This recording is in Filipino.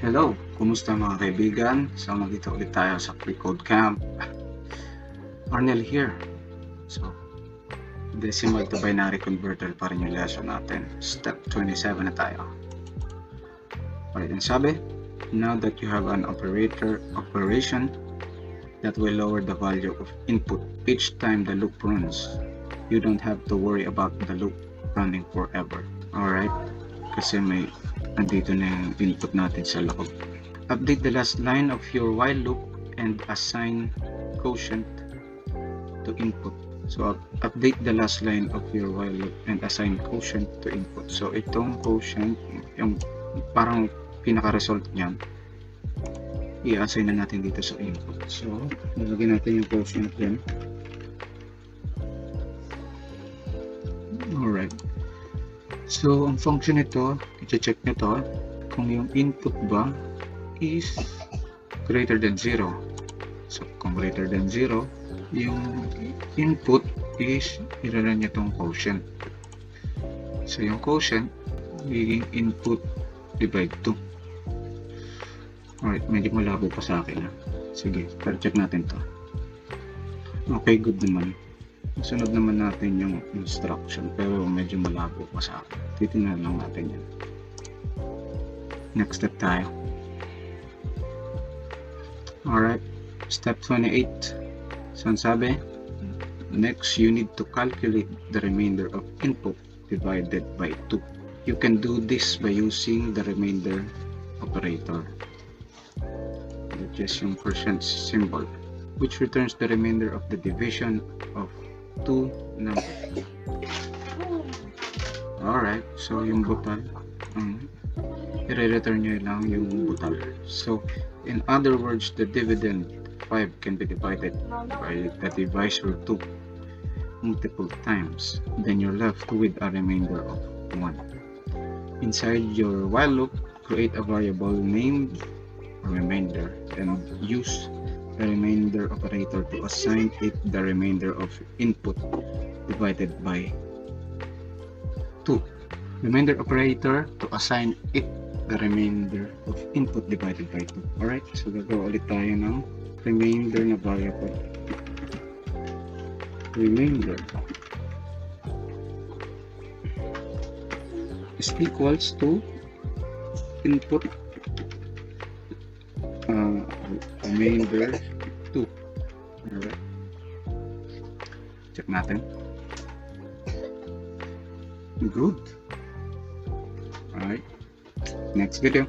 Hello! Kumusta mga kaibigan? So, nandito ulit tayo sa Freecodecamp. Arnel here. So, decimal to binary converter pa rin yung lesson natin. Step 27 na tayo. Alright, and sabi, now that you have an operation that will lower the value of input each time the loop runs, you don't have to worry about the loop running forever. Alright? Kasi nandito na yung input natin sa loob. Update the last line of your while loop and assign quotient to input. So, update the last line of your while loop and assign quotient to input. So, itong quotient, yung parang pinaka-result niyan, i-assign na natin dito sa input. So, nilagyan natin yung quotient din. Alright. So, ang function nito, i-check nyo to, kung yung input ba is greater than 0. So, kung greater than 0, yung input is i-run nyo itong quotient. So, yung quotient, magiging input divide 2. Alright, medyo malabo pa sa akin. Sige, pero check natin to. Okay, good naman. Sunod naman natin yung instruction pero medyo malabo pa sa akin. Titingnan lang natin yan. Next step tayo. Alright, step 28. So, sabi, next you need to calculate the remainder of input divided by 2. You can do this by using the remainder operator, which is yung percent symbol, which returns the remainder of the division of 2 numbers. Alright, so yung butal, i-return nyo lang yung butal. So, in other words, the dividend 5 can be divided by the divisor 2 multiple times. Then you're left with a remainder of 1. Inside your while loop, create a variable named remainder and use the remainder operator to assign it the remainder of input divided by 2. Remainder operator to assign it the remainder of input divided by 2. Alright, so gagawa ulit tayo ng remainder na variable. Remainder is equals to input remainder 2. Alright. Check natin. Good. Alright. Next video.